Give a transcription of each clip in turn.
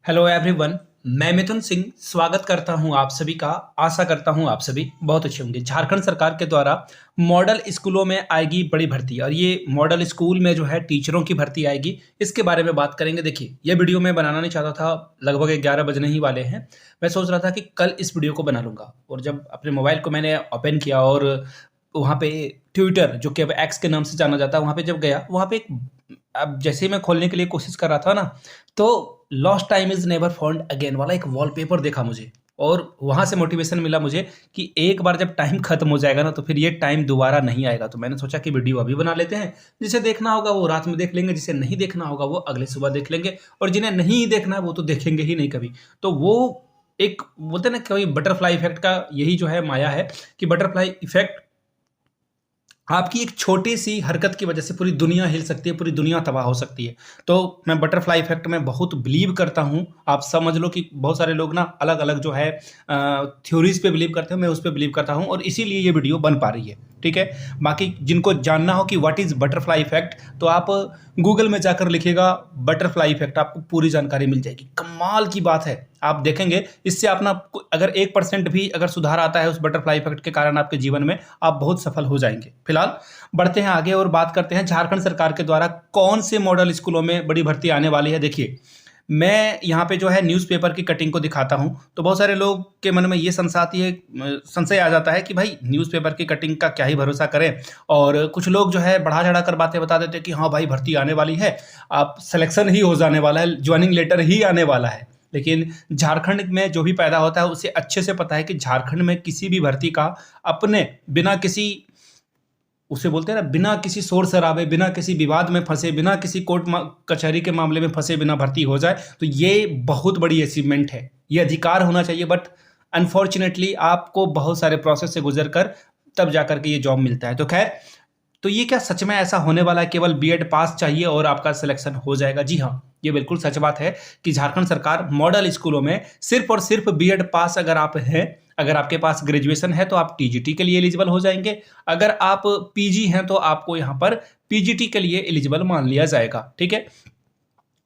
Hello everyone. मैं मिथुन सिंह स्वागत करता हूं आप सभी का। आशा करता हूं आप सभी बहुत अच्छे होंगे। झारखंड सरकार के द्वारा मॉडल स्कूलों में आएगी बड़ी भर्ती और ये मॉडल स्कूल में जो है टीचरों की भर्ती आएगी। इसके बारे में बात करेंगे। देखिए, ये वीडियो मैं बनाना नहीं चाहता था, लगभग 11 बजने ही वाले हैं। मैं सोच रहा था कि कल इस वीडियो को बना लूँगा, और जब अपने मोबाइल को मैंने ओपन किया और वहाँ पे ट्विटर, जो कि अब एक्स के नाम से जाना जाता है, वहाँ पे जब गया, वहाँ पे एक, अब जैसे ही मैं खोलने के लिए कोशिश कर रहा था ना, तो lost time is never found again वाला एक वॉलपेपर देखा मुझे, और वहाँ से मोटिवेशन मिला मुझे कि एक बार जब टाइम खत्म हो जाएगा ना, तो फिर ये टाइम दोबारा नहीं आएगा। तो मैंने सोचा कि वीडियो अभी बना लेते हैं। जिसे देखना होगा वो रात में देख लेंगे, जिसे नहीं देखना होगा वो अगले सुबह देख लेंगे, और जिन्हें नहीं देखना है वो तो देखेंगे ही नहीं कभी। तो वो एक बोलते हैं ना, कभी बटरफ्लाई इफेक्ट का यही जो है माया है कि बटरफ्लाई इफेक्ट आपकी एक छोटी सी हरकत की वजह से पूरी दुनिया हिल सकती है, पूरी दुनिया तबाह हो सकती है। तो मैं बटरफ्लाई इफेक्ट में बहुत बिलीव करता हूँ। आप समझ लो कि बहुत सारे लोग ना अलग अलग जो है थ्योरीज पे बिलीव करते हैं, मैं उस पर बिलीव करता हूँ, और इसीलिए ये वीडियो बन पा रही है। ठीक है। बाकी जिनको जानना हो कि व्हाट इज़ बटरफ्लाई इफेक्ट, तो आप गूगल में जाकर लिखिएगा बटरफ्लाई इफेक्ट, आपको पूरी जानकारी मिल जाएगी। कमाल की बात है, आप देखेंगे इससे अपना अगर 1% भी अगर सुधार आता है उस बटरफ्लाई इफेक्ट के कारण आपके जीवन में, आप बहुत सफल हो जाएंगे। फिलहाल बढ़ते हैं आगे और बात करते हैं झारखंड सरकार के द्वारा कौन से मॉडल स्कूलों में बड़ी भर्ती आने वाली है। देखिए, मैं यहाँ पे जो है न्यूज़पेपर की कटिंग को दिखाता हूँ, तो बहुत सारे लोग के मन में ये संशय आ जाता है कि भाई न्यूज़पेपर की कटिंग का क्या ही भरोसा करें। और कुछ लोग जो है बढ़ा चढ़ा कर बातें बता देते हैं कि हाँ भाई भर्ती आने वाली है, आप सिलेक्शन ही हो जाने वाला है, ज्वाइनिंग लेटर ही आने वाला है। लेकिन झारखंड में जो भी पैदा होता है उसे अच्छे से पता है कि झारखंड में किसी भी भर्ती का अपने बिना किसी, उसे बोलते हैं ना, बिना किसी शोर शराबे, बिना किसी विवाद में फंसे, बिना किसी कचहरी के मामले में फंसे बिना भर्ती हो जाए, तो ये बहुत बड़ी अचीवमेंट है। ये अधिकार होना चाहिए, बट अनफॉर्चुनेटली आपको बहुत सारे प्रोसेस से गुजर कर तब जाकर के ये जॉब मिलता है। तो खैर, तो ये क्या सच में ऐसा होने वाला है? केवल बीएड पास चाहिए और आपका सिलेक्शन हो जाएगा? जी हाँ, ये बिल्कुल सच बात है कि झारखंड सरकार मॉडल स्कूलों में सिर्फ और सिर्फ बीएड पास अगर आप हैं, अगर आपके पास ग्रेजुएशन है, तो आप टीजीटी के लिए एलिजिबल हो जाएंगे। अगर आप पीजी हैं तो आपको यहाँ पर पीजीटी के लिए एलिजिबल मान लिया जाएगा। ठीक है।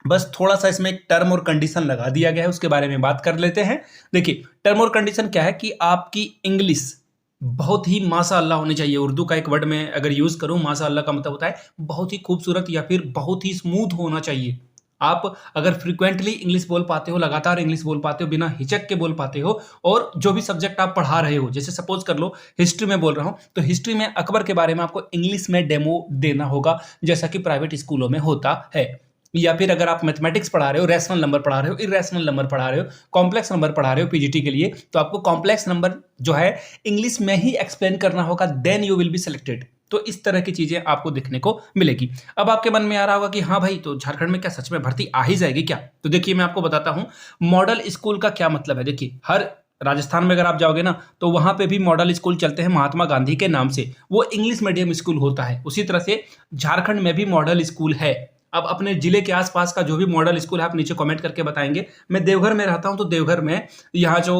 बस थोड़ा सा इसमें एक टर्म और कंडीशन लगा दिया गया है, उसके बारे में बात कर लेते हैं। देखिए, टर्म और कंडीशन क्या है कि आपकी इंग्लिश बहुत ही माशाअल्लाह होनी चाहिए। उर्दू का एक वर्ड में अगर यूज करूं, माशाअल्लाह का मतलब होता है बहुत ही खूबसूरत या फिर बहुत ही स्मूथ होना चाहिए। आप अगर फ्रिक्वेंटली इंग्लिश बोल पाते हो, लगातार इंग्लिश बोल पाते हो, बिना हिचक के बोल पाते हो, और जो भी सब्जेक्ट आप पढ़ा रहे हो, जैसे सपोज कर लो हिस्ट्री में बोल रहा हूं, तो हिस्ट्री में अकबर के बारे में आपको इंग्लिश में डेमो देना होगा, जैसा कि प्राइवेट स्कूलों में होता है। या फिर अगर आप मैथमेटिक्स पढ़ा रहे हो, रैशनल नंबर पढ़ा रहे हो, इरेशनल नंबर पढ़ा रहे हो, कॉम्प्लेक्स नंबर पढ़ा रहे हो पीजीटी के लिए, तो आपको कॉम्प्लेक्स नंबर जो है इंग्लिश में ही एक्सप्लेन करना होगा, then you will be selected. तो इस तरह की चीजें आपको देखने को मिलेगी। अब आपके मन में आ रहा होगा कि हाँ भाई, तो झारखंड में क्या सच में भर्ती आ ही जाएगी क्या? तो देखिए, मैं आपको बताता हूँ मॉडल स्कूल का क्या मतलब है। देखिए, हर राजस्थान में अगर आप जाओगे ना, तो वहां पे भी मॉडल स्कूल चलते हैं महात्मा गांधी के नाम से, वो इंग्लिश मीडियम स्कूल होता है। उसी तरह से झारखंड में भी मॉडल स्कूल है। अब अपने जिले के आसपास का जो भी मॉडल स्कूल है, आप नीचे कमेंट करके बताएंगे। मैं देवघर में रहता हूं, तो देवघर में यहाँ जो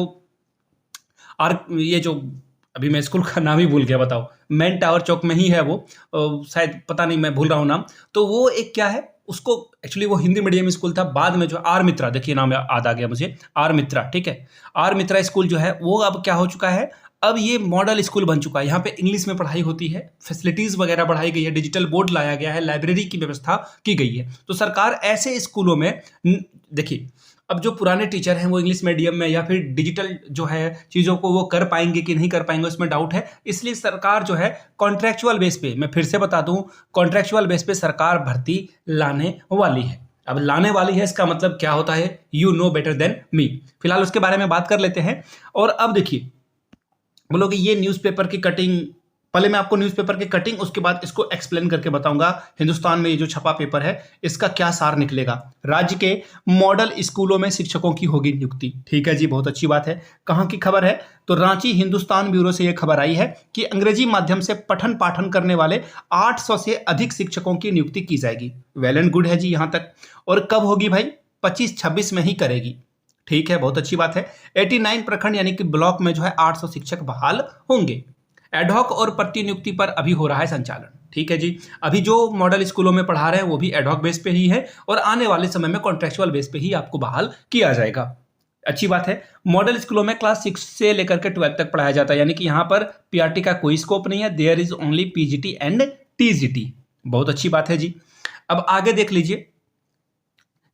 ये जो, अभी मैं स्कूल का नाम ही भूल गया, बताओ, मेन टावर चौक में ही है वो, शायद, पता नहीं, मैं भूल रहा हूँ नाम। तो वो एक क्या है, उसको एक्चुअली वो हिंदी मीडियम स्कूल था, बाद में जो आर मित्रा, देखिए नाम याद आ गया मुझे, आर मित्रा। ठीक है। आर मित्रा स्कूल जो है वो अब क्या हो चुका है, अब ये मॉडल स्कूल बन चुका है। यहाँ पे इंग्लिश में पढ़ाई होती है, फैसिलिटीज वगैरह बढ़ाई गई है, डिजिटल बोर्ड लाया गया है, लाइब्रेरी की व्यवस्था की गई है। तो सरकार ऐसे स्कूलों में, देखिए, अब जो पुराने टीचर हैं वो इंग्लिश मीडियम में या फिर डिजिटल जो है चीज़ों को वो कर पाएंगे कि नहीं कर पाएंगे, उसमें डाउट है। इसलिए सरकार जो है कॉन्ट्रैक्चुअल बेस पे, मैं फिर से बता दूं, कॉन्ट्रैक्चुअल बेस पे सरकार भर्ती लाने वाली है। अब लाने वाली है, इसका मतलब क्या होता है, you know better than me. फिलहाल उसके बारे में बात कर लेते हैं। और अब देखिए, बोलोगे ये न्यूज़पेपर की कटिंग, पहले मैं आपको न्यूज़पेपर की कटिंग, उसके बाद इसको एक्सप्लेन करके बताऊंगा हिंदुस्तान में ये जो छपा पेपर है इसका क्या सार निकलेगा। राज्य के मॉडल स्कूलों में शिक्षकों की होगी नियुक्ति। ठीक है जी, बहुत अच्छी बात है। कहाँ की खबर है, तो रांची हिंदुस्तान ब्यूरो से यह खबर आई है कि अंग्रेजी माध्यम से पठन पाठन करने वाले 800 से अधिक शिक्षकों की नियुक्ति की जाएगी। वेल एंड गुड है जी यहाँ तक। और कब होगी भाई, 25-26 में ही करेगी। ठीक है, बहुत अच्छी बात है। 89 प्रखंड यानी कि ब्लॉक में जो है 800 शिक्षक बहाल होंगे। एडहॉक और प्रतिनियुक्ति पर अभी हो रहा है संचालन। ठीक है जी, अभी जो मॉडल स्कूलों में पढ़ा रहे हैं वो भी एडहॉक बेस पे ही है और आने वाले समय में कॉन्ट्रेक्चुअल बेस पे ही आपको बहाल किया जाएगा। अच्छी बात है। मॉडल स्कूलों में क्लास 6 से लेकर के 12 तक पढ़ाया जाता है, यानी कि यहाँ पर पीआरटी का कोई स्कोप नहीं है। There is only PGT and TGT. बहुत अच्छी बात है जी। अब आगे देख लीजिए,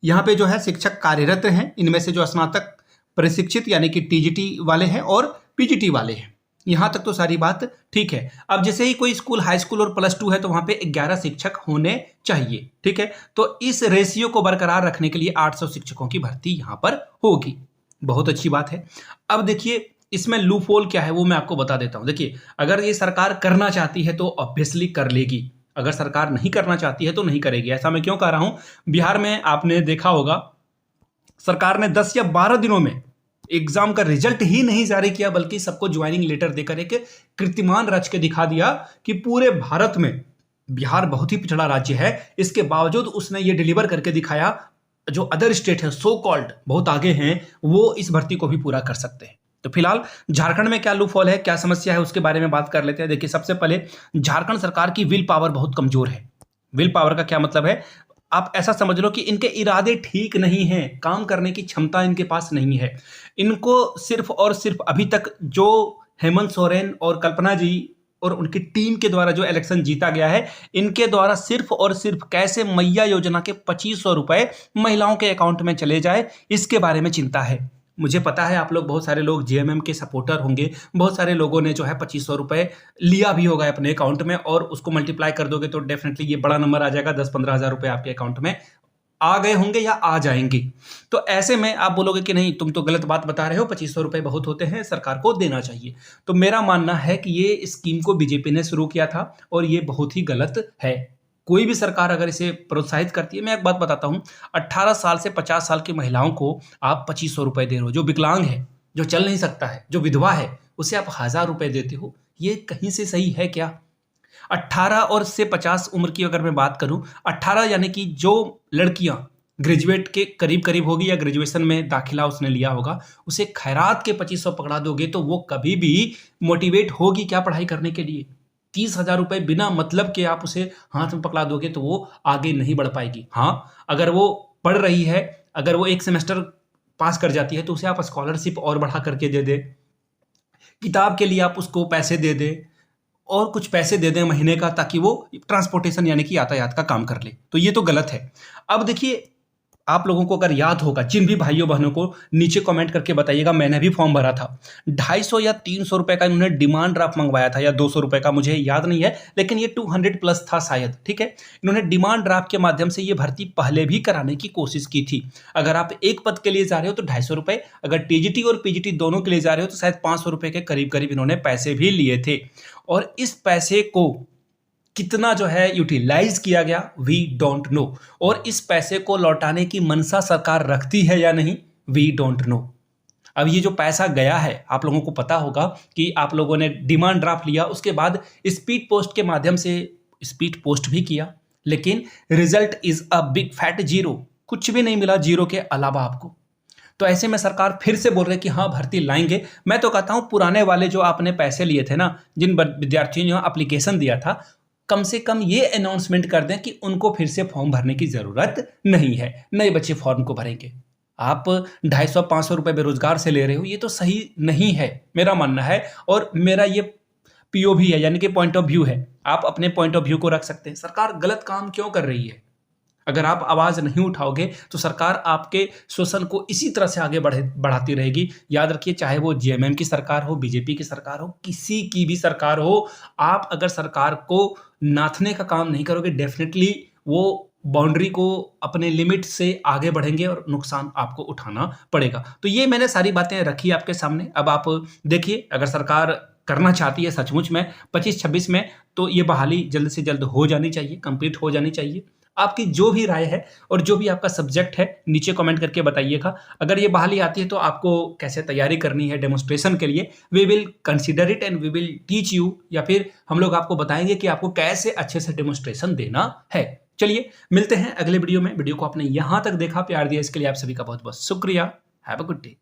यहाँ पे जो है शिक्षक कार्यरत हैं, इनमें से जो स्नातक प्रशिक्षित यानी कि टीजीटी वाले हैं और पीजीटी वाले हैं। यहाँ तक तो सारी बात ठीक है। अब जैसे ही कोई स्कूल हाई स्कूल और +2 है तो वहाँ पे 11 शिक्षक होने चाहिए। ठीक है, तो इस रेशियो को बरकरार रखने के लिए 800 शिक्षकों की भर्ती यहाँ पर होगी। बहुत अच्छी बात है। अब देखिए इसमें लूप होल क्या है वो मैं आपको बता देता हूँ। देखिए, अगर ये सरकार करना चाहती है तो ऑब्वियसली कर लेगी, अगर सरकार नहीं करना चाहती है तो नहीं करेगी। ऐसा मैं क्यों कह रहा हूँ, बिहार में आपने देखा होगा सरकार ने 10 या 12 दिनों में एग्जाम का रिजल्ट ही नहीं जारी किया, बल्कि सबको ज्वाइनिंग लेटर देकर एक कीर्तिमान रच के दिखा दिया कि पूरे भारत में बिहार बहुत ही पिछड़ा राज्य है। इसके बावजूद उसने ये डिलीवर करके दिखाया, जो अदर स्टेट है सो कॉल्ड बहुत आगे हैं, वो इस भर्ती को भी पूरा कर सकते हैं। तो फिलहाल झारखंड में क्या लूप होल है, क्या समस्या है, उसके बारे में बात कर लेते हैं। देखिए, सबसे पहले झारखंड सरकार की विल पावर बहुत कमजोर है। विल पावर का क्या मतलब है, आप ऐसा समझ लो कि इनके इरादे ठीक नहीं हैं, काम करने की क्षमता इनके पास नहीं है। इनको सिर्फ और सिर्फ अभी तक जो हेमंत सोरेन और कल्पना जी और उनकी टीम के द्वारा जो इलेक्शन जीता गया है, इनके द्वारा सिर्फ और सिर्फ कैसे मैया योजना के 2500 रुपए महिलाओं के अकाउंट में चले जाए, इसके बारे में चिंता है। मुझे पता है आप लोग बहुत सारे लोग जेएमएम के सपोर्टर होंगे, बहुत सारे लोगों ने जो है 2500 रुपए लिया भी होगा अपने अकाउंट में, और उसको मल्टीप्लाई कर दोगे तो डेफिनेटली ये बड़ा नंबर आ जाएगा, 10-15 हज़ार रुपए आपके अकाउंट में आ गए होंगे या आ जाएंगे। तो ऐसे में आप बोलोगे कि नहीं तुम तो गलत बात बता रहे हो, 2500 रुपए बहुत होते हैं, सरकार को देना चाहिए। तो मेरा मानना है कि ये स्कीम को बीजेपी ने शुरू किया था और ये बहुत ही गलत है। कोई भी सरकार अगर इसे प्रोत्साहित करती है, मैं एक बात बताता हूँ, 18 साल से 50 साल की महिलाओं को आप 2500 रुपए दे रहे हो, जो विकलांग है, जो चल नहीं सकता है, जो विधवा है, उसे आप 1000 रुपए देते हो, ये कहीं से सही है क्या? 18 और से 50 उम्र की अगर मैं बात करूं, 18 यानी कि जो लड़कियां ग्रेजुएट के करीब करीब होगी या ग्रेजुएशन में दाखिला उसने लिया होगा, उसे खैरात के 2500 पकड़ा दोगे तो वो कभी भी मोटिवेट होगी क्या पढ़ाई करने के लिए? 30,000 रुपए बिना मतलब के आप उसे हाथ में पकड़ा दोगे तो वो आगे नहीं बढ़ पाएगी। हाँ, अगर वो पढ़ रही है, अगर वो एक सेमेस्टर पास कर जाती है तो उसे आप स्कॉलरशिप और बढ़ा करके दे दे, किताब के लिए आप उसको पैसे दे दे और कुछ पैसे दे दें महीने का, ताकि वो ट्रांसपोर्टेशन यानी कि यातायात का काम कर ले। तो ये तो गलत है। अब देखिए, आप लोगों को अगर याद होगा, जिन भी भाइयों बहनों को नीचे कमेंट करके बताइएगा, मैंने भी फॉर्म भरा था। 250 या 300 रुपए का इन्होंने डिमांड ड्राफ्ट मंगवाया था, या 200 रुपए का, मुझे याद नहीं है, लेकिन ये 200 प्लस था शायद। ठीक है, इन्होंने डिमांड ड्राफ्ट के माध्यम से ये भर्ती पहले भी कराने की कोशिश की थी। अगर आप एक पद के लिए जा रहे हो तो 250 रुपए, अगर टीजीटी और पीजीटी दोनों के लिए जा रहे हो तो शायद 500 रुपए के करीब करीब इन्होंने पैसे भी लिए थे। और इस पैसे को कितना जो है यूटिलाइज किया गया, वी डोंट नो। और इस पैसे को लौटाने की मनसा सरकार रखती है या नहीं, वी डोंट नो। अब ये जो पैसा गया है, आप लोगों को पता होगा कि आप लोगों ने डिमांड ड्राफ्ट लिया, उसके बाद स्पीड पोस्ट के माध्यम से स्पीड पोस्ट भी किया, लेकिन result is a big fat zero. कुछ भी नहीं मिला जीरो के अलावा आपको। तो ऐसे में सरकार फिर से बोल रहे कि हाँ भर्ती लाएंगे। मैं तो कहता हूं पुराने वाले जो आपने पैसे लिए थे ना, जिन विद्यार्थियों ने एप्लीकेशन दिया था, कम से कम ये अनाउंसमेंट कर दें कि उनको फिर से फॉर्म भरने की जरूरत नहीं है, नए बच्चे फॉर्म को भरेंगे। आप 250-500 रुपए बेरोजगार से ले रहे हो, ये तो सही नहीं है, मेरा मानना है। और मेरा ये पीओवी है, यानी कि पॉइंट ऑफ व्यू है। आप अपने पॉइंट ऑफ व्यू को रख सकते हैं। सरकार गलत काम क्यों कर रही है? अगर आप आवाज नहीं उठाओगे तो सरकार आपके शोषण को इसी तरह से आगे बढ़ाती रहेगी। याद रखिए, चाहे वो जेएमएम की सरकार हो, बीजेपी की सरकार हो, किसी की भी सरकार हो, आप अगर सरकार को नाथने का काम नहीं करोगे, डेफिनेटली वो बाउंड्री को अपने लिमिट से आगे बढ़ेंगे और नुकसान आपको उठाना पड़ेगा। तो ये मैंने सारी बातें रखी आपके सामने। अब आप देखिए, अगर सरकार करना चाहती है सचमुच में 25-26 में, तो ये बहाली जल्द से जल्द हो जानी चाहिए, कंप्लीट हो जानी चाहिए। आपकी जो भी राय है और जो भी आपका सब्जेक्ट है, नीचे कमेंट करके बताइएगा। अगर ये बहाली आती है तो आपको कैसे तैयारी करनी है डेमोन्स्ट्रेशन के लिए, we will consider it and we will teach you, या फिर हम लोग आपको बताएंगे कि आपको कैसे अच्छे से डेमोन्स्ट्रेशन देना है। चलिए मिलते हैं अगले वीडियो में। वीडियो को आपने यहां तक देखा, प्यार दिया, इसके लिए आप सभी का बहुत बहुत शुक्रिया। Have a good day.